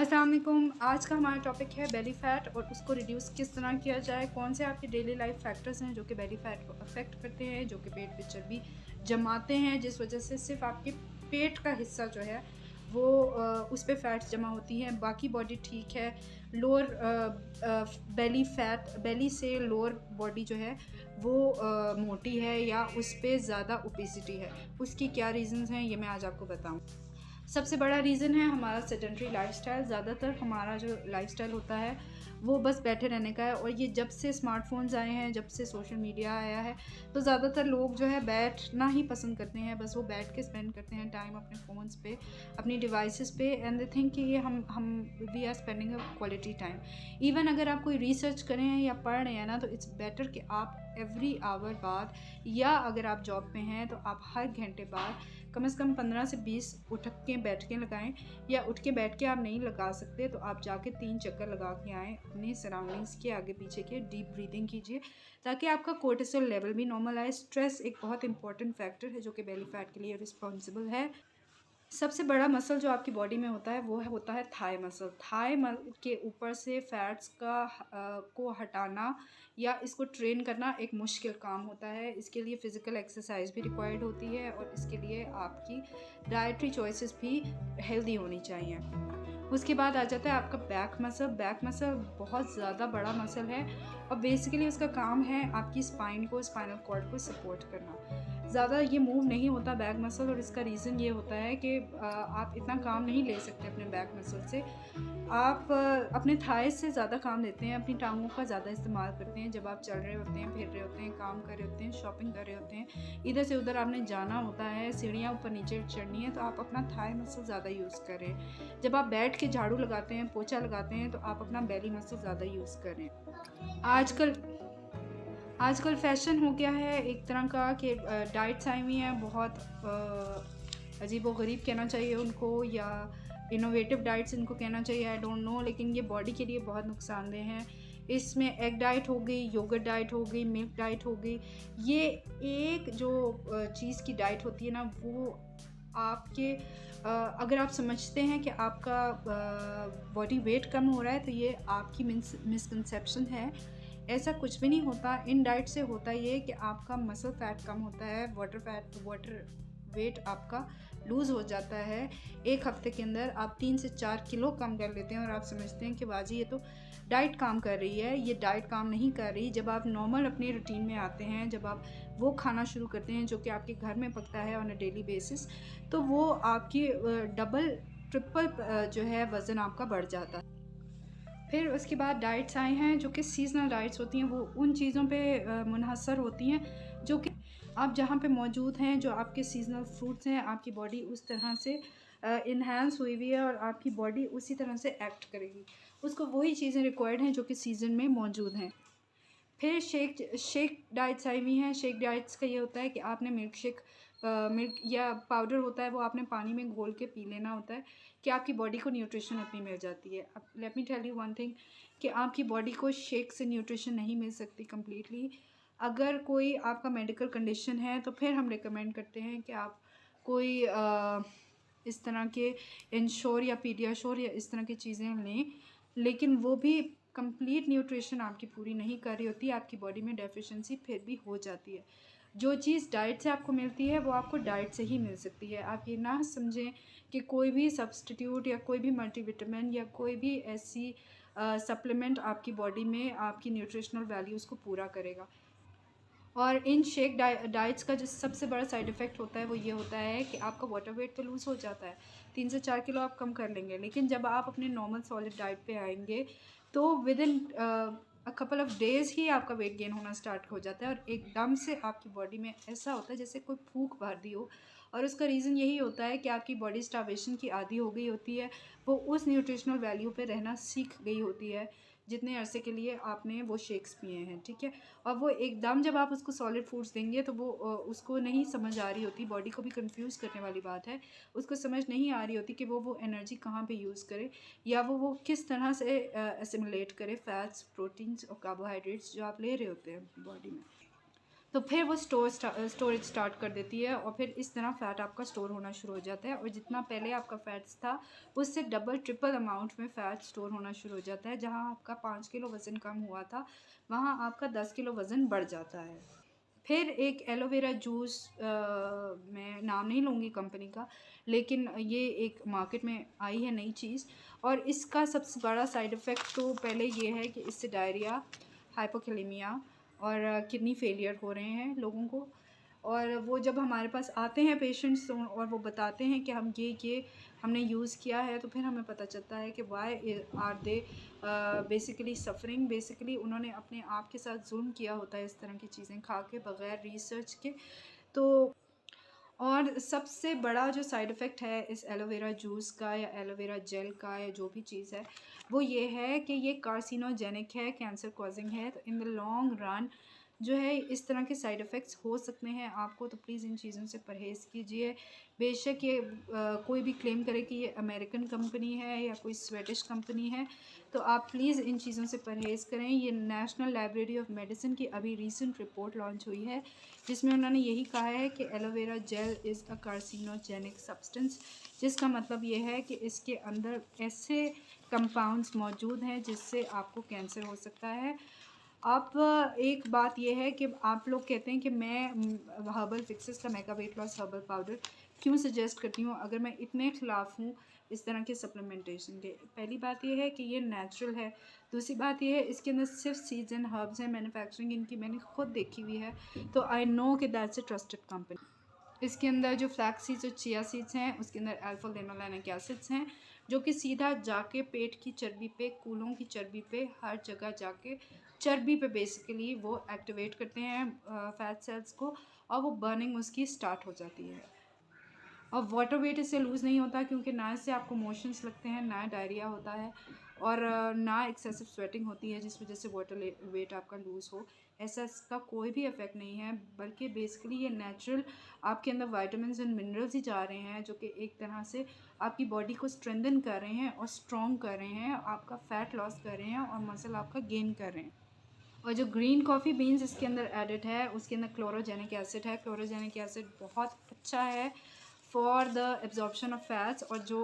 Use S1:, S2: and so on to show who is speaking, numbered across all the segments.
S1: अस्सलाम वालेकुम। आज का हमारा टॉपिक है बेली फ़ैट और उसको रिड्यूस किस तरह किया जाए। कौन से आपके डेली लाइफ फैक्टर्स हैं जो कि बेली फ़ैट को अफेक्ट करते हैं, जो कि पेट पे चर्बी जमाते हैं, जिस वजह से सिर्फ आपके पेट का हिस्सा जो है वो उस पे फ़ैट्स जमा होती हैं, बाकी बॉडी ठीक है। लोअर बेली फ़ैट, बेली से लोअर बॉडी जो है वो मोटी है या उस पे ज़्यादा ओबेसिटी है। उसकी क्या रीज़न्स हैं ये मैं आज आपको बताऊँ। सबसे बड़ा रीज़न है हमारा सेडेंटरी लाइफ़स्टाइल। ज़्यादातर हमारा जो लाइफ़स्टाइल होता है वो बस बैठे रहने का है, और ये जब से स्मार्टफ़ोन्स आए हैं, जब से सोशल मीडिया आया है, तो ज़्यादातर लोग जो है बैठना ही पसंद करते हैं। बस वो बैठ के स्पेंड करते हैं टाइम अपने फ़ोन्स पे, अपनी डिवाइसेस पे, एंड दे थिंक कि ये हम we are spending a quality time. Even अगर आप कोई रिसर्च करें या पढ़ रहे हैं ना, तो इट्स बेटर कि आप एवरी आवर बाद, या अगर आप जॉब पे हैं तो आप हर घंटे बाद कम से कम 15 से 20 उठ के बैठ के लगाएं, या उठ के बैठ के आप नहीं लगा सकते तो आप जाके 3 चक्कर लगा के आएँ अपने सराउंडिंग्स के आगे पीछे के। डीप ब्रीदिंग कीजिए ताकि आपका कोर्टिसोल लेवल भी नॉर्मल आए। स्ट्रेस एक बहुत इंपॉर्टेंट फैक्टर है जो कि बेली फैट के लिए रिस्पॉन्सिबल है। सबसे बड़ा मसल जो आपकी बॉडी में होता है वो होता है थाई मसल। थाई के ऊपर से फैट्स को हटाना या इसको ट्रेन करना एक मुश्किल काम होता है। इसके लिए फ़िज़िकल एक्सरसाइज भी रिक्वायर्ड होती है, और इसके लिए आपकी डाइटरी चॉइसेस भी हेल्दी होनी चाहिए। उसके बाद आ जाता है आपका बैक मसल। बैक मसल बहुत ज़्यादा बड़ा मसल है, और बेसिकली उसका काम है आपकी स्पाइन को, स्पाइनल कॉर्ड को सपोर्ट करना। ज़्यादा ये मूव नहीं होता बैक मसल, और इसका रीज़न ये होता है कि आप इतना काम नहीं ले सकते अपने बैक मसल से। आप अपने थाइस से ज़्यादा काम लेते हैं, अपनी टांगों का ज़्यादा इस्तेमाल करते हैं जब आप चल रहे होते हैं, फिर रहे होते हैं, काम कर रहे होते हैं, शॉपिंग कर रहे होते हैं, इधर से उधर आपने जाना होता है, सीढ़ियाँ ऊपर नीचे चढ़नी है, तो आप अपना थाई मसल ज़्यादा यूज़ करें। जब आप बैठ के झाड़ू लगाते हैं, पोछा लगाते हैं, तो आप अपना बेली मसल ज़्यादा यूज़ करें। आजकल आजकल फ़ैशन हो गया है एक तरह का कि डाइट्स आई हुई हैं बहुत अजीब-ओ-गरीब कहना चाहिए उनको, या इनोवेटिव डाइट्स इनको कहना चाहिए, आई डोंट नो, लेकिन ये बॉडी के लिए बहुत नुकसानदेह हैं। इसमें एग डाइट हो गई, योगर्ट डाइट हो गई, मिल्क डाइट हो गई। ये एक जो चीज़ की डाइट होती है ना, वो आपके अगर आप समझते हैं कि आपका बॉडी वेट कम हो रहा है, तो ये आपकी मिसकंसेप्शन है। ऐसा कुछ भी नहीं होता। इन डाइट से होता ये है कि आपका मसल फैट कम होता है, वाटर वेट आपका लूज़ हो जाता है। एक हफ्ते के अंदर आप 3 से 4 किलो कम कर लेते हैं, और आप समझते हैं कि बाजी ये तो डाइट काम कर रही है। ये डाइट काम नहीं कर रही। जब आप नॉर्मल अपने रूटीन में आते हैं, जब आप वो खाना शुरू करते हैं जो कि आपके घर में पकता है ऑन अ डेली बेसिस, तो वो आपकी डबल ट्रिपल जो है वज़न आपका बढ़ जाता है। फिर उसके बाद डाइट्स आए हैं जो कि सीज़नल डाइट्स होती हैं। वो उन चीज़ों पे मुनहसर होती हैं जो कि आप जहाँ पे मौजूद हैं, जो आपके सीज़नल फ्रूट्स हैं, आपकी बॉडी उस तरह से इन्हांस हुई हुई है, और आपकी बॉडी उसी तरह से एक्ट करेगी। उसको वही चीज़ें रिक्वायर्ड हैं जो कि सीज़न में मौजूद हैं। फिर शेक डाइट्स आई हुई हैं। शेक डाइट्स का ये होता है कि आपने मिल्क या पाउडर होता है, वो आपने पानी में घोल के पी लेना होता है कि आपकी बॉडी को न्यूट्रिशन उतनी मिल जाती है। अब let me tell you one thing कि आपकी बॉडी को शेक से न्यूट्रिशन नहीं मिल सकती कम्प्लीटली। अगर कोई आपका मेडिकल कंडीशन है तो फिर हम रिकमेंड करते हैं कि आप कोई इस तरह के इंश्योर या पीडियाश्योर या इस तरह की चीज़ें लें, लेकिन वो भी कंप्लीट न्यूट्रिशन आपकी पूरी नहीं कर रही होती। आपकी बॉडी में डेफिशिएंसी फिर भी हो जाती है। जो चीज़ डाइट से आपको मिलती है वो आपको डाइट से ही मिल सकती है। आप ये ना समझें कि कोई भी सब्स्टिट्यूट या कोई भी मल्टीविटामिन या कोई भी ऐसी सप्लीमेंट आपकी बॉडी में आपकी न्यूट्रिशनल वैल्यूज़ को पूरा करेगा। और इन शेक डाइट्स का जो सबसे बड़ा साइड इफ़ेक्ट होता है वो ये होता है कि आपका वाटर वेट तो लूज़ हो जाता है, 3 से 4 किलो आप कम कर लेंगे, लेकिन जब आप अपने नॉर्मल सॉलिड डाइट पे आएँगे तो within a couple of days ही आपका वेट गेन होना स्टार्ट हो जाता है, और एकदम से आपकी बॉडी में ऐसा होता है जैसे कोई फूंक भर दी हो। और उसका रीज़न यही होता है कि आपकी बॉडी स्टार्वेशन की आदी हो गई होती है। वो उस न्यूट्रिशनल वैल्यू पे रहना सीख गई होती है जितने अरसे के लिए आपने वो शेक्स पिए हैं, ठीक है? और वो एकदम जब आप उसको सॉलिड फूड्स देंगे तो वो उसको नहीं समझ आ रही होती, बॉडी को भी कंफ्यूज करने वाली बात है। उसको समझ नहीं आ रही होती कि वो एनर्जी कहाँ पे यूज़ करे, या वो किस तरह से एसिमुलेट करे फैट्स, प्रोटीन्स और कार्बोहाइड्रेट्स जो आप ले रहे होते हैं अपनी बॉडी में। तो फिर वो स्टोरेज स्टार्ट कर देती है और फिर इस तरह फ़ैट आपका स्टोर होना शुरू हो जाता है और जितना पहले आपका फ़ैट्स था उससे डबल ट्रिपल अमाउंट में फ़ैट स्टोर होना शुरू हो जाता है। जहाँ आपका 5 किलो वज़न कम हुआ था वहाँ आपका 10 किलो वज़न बढ़ जाता है। फिर एक एलोवेरा जूस, मैं नाम नहीं लूँगी कंपनी का, लेकिन ये एक मार्केट में आई है नई चीज़ और इसका सबसे बड़ा साइड इफ़ेक्ट तो पहले ये है कि इससे डायरिया, हाइपोकैलेमिया और किडनी फेलियर हो रहे हैं लोगों को। और वो जब हमारे पास आते हैं पेशेंट्स और वो बताते हैं कि हम ये हमने यूज़ किया है, तो फिर हमें पता चलता है कि why are they basically suffering. Basically उन्होंने अपने आप के साथ जुल्म किया होता है इस तरह की चीज़ें खा के बग़ैर रिसर्च के। तो और सबसे बड़ा जो साइड इफ़ेक्ट है इस एलोवेरा जूस का या एलोवेरा जेल का या जो भी चीज़ है वो ये है कि ये कार्सिनोजेनिक है, कैंसर कॉजिंग है। तो इन द लॉन्ग रन जो है इस तरह के साइड इफ़ेक्ट्स हो सकते हैं आपको, तो प्लीज़ इन चीज़ों से परहेज़ कीजिए। बेशक ये कोई भी क्लेम करे कि ये अमेरिकन कंपनी है या कोई स्वेटिश कंपनी है, तो आप प्लीज़ इन चीज़ों से परहेज़ करें। ये नेशनल लाइब्रेरी ऑफ मेडिसिन की अभी रीसेंट रिपोर्ट लॉन्च हुई है जिसमें उन्होंने यही कहा है कि aloe vera gel is a carcinogenic substance, जिसका मतलब ये है कि इसके अंदर ऐसे कंपाउंड्स मौजूद हैं जिससे आपको कैंसर हो सकता है। आप एक बात ये है कि आप लोग कहते हैं कि मैं हर्बल फिक्सेस का mega weight loss herbal powder क्यों सजेस्ट करती हूँ अगर मैं इतने ख़िलाफ़ हूँ इस तरह के सप्लीमेंटेशन के। पहली बात ये है कि ये नेचुरल है, दूसरी बात ये है इसके अंदर सिर्फ सीड्स एंड हर्ब्स हैं, मैन्युफैक्चरिंग इनकी मैंने खुद देखी हुई है, तो आई नो कि दैट्स अ ट्रस्टेड कंपनी। इसके अंदर जो फ्लैक्स सीड्स और चिया सीड्स हैं उसके अंदर अल्फा लिनोलेनिक एसिड्स हैं जो कि सीधा जाके पेट की चर्बी पे, कूलों की चर्बी पे, हर जगह जाके चर्बी पे बेसिकली वो एक्टिवेट करते हैं फैट सेल्स को और वो बर्निंग उसकी स्टार्ट हो जाती है। और वाटर वेट इससे लूज़ नहीं होता क्योंकि ना इससे आपको मोशंस लगते हैं, ना डायरिया होता है और ना एक्सेसिव स्वेटिंग होती है जिस वजह से वाटर वेट आपका लूज़ हो। ऐसा इसका कोई भी इफ़ेक्ट नहीं है, बल्कि बेसिकली ये नेचुरल आपके अंदर विटामिन्स एंड मिनरल्स ही जा रहे हैं जो कि एक तरह से आपकी बॉडी को स्ट्रेंथन कर रहे हैं और स्ट्रॉन्ग कर रहे हैं, आपका फ़ैट लॉस कर रहे हैं और मसल आपका गेन कर रहे हैं। और जो ग्रीन कॉफ़ी बीन्स इसके अंदर एडिड है उसके अंदर क्लोरोजेनिक एसिड है। क्लोरोजेनिक एसिड बहुत अच्छा है for the absorption of fats और जो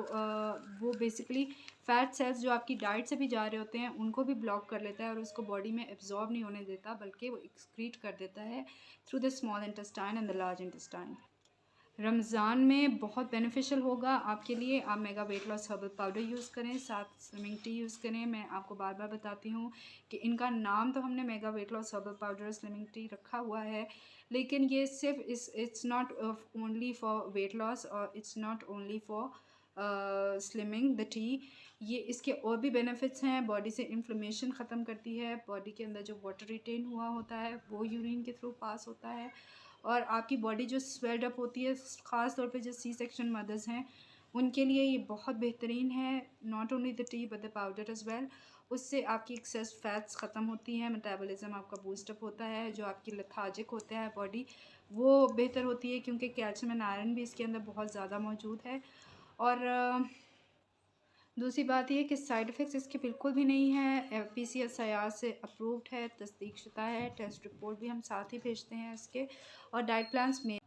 S1: वो बेसिकली फैट सेल्स जो आपकी डाइट से भी जा रहे होते हैं उनको भी ब्लॉक कर लेता है और उसको बॉडी में एब्जॉर्ब नहीं होने देता, बल्कि वो एक्सक्रीट कर देता है through the small intestine and the large intestine. Ramzan में बहुत बेनिफिशियल होगा आपके लिए। आप mega weight loss herbal powder use करें, साथ स्लिमिंग टी यूज़ करें। मैं आपको बार बार बताती हूँ कि इनका नाम तो हमने mega weight loss herbal powder slimming tea रखा हुआ है, लेकिन ये सिर्फ it's not only for weight loss और it's not only for slimming the tea. ये इसके और भी बेनिफिट्स हैं। बॉडी से इन्फ्लेमेशन ख़त्म करती है, बॉडी के अंदर जो वाटर रिटेन हुआ होता है वो यूरिन के थ्रू पास होता है और आपकी बॉडी जो स्वेल्ड अप होती है, ख़ास तौर पे जो सी सेक्शन मदर्स हैं उनके लिए ये बहुत बेहतरीन है। Not only the T but the powder as well. उससे आपकी एक्सेस फैट्स ख़त्म होती हैं, मेटाबॉलिज्म आपका बूस्टअप होता है, जो आपकी लेथार्जिक होता है बॉडी वो बेहतर होती है क्योंकि कैल्शियम एंड आयरन भी इसके अंदर बहुत ज़्यादा मौजूद है। और दूसरी बात ये कि साइड इफ़ेक्ट्स इसके बिल्कुल भी नहीं है। FPCSIR से अप्रूव्ड है, तस्दीक शुदा है, टेस्ट रिपोर्ट भी हम साथ ही भेजते हैं इसके और डाइट प्लान्स में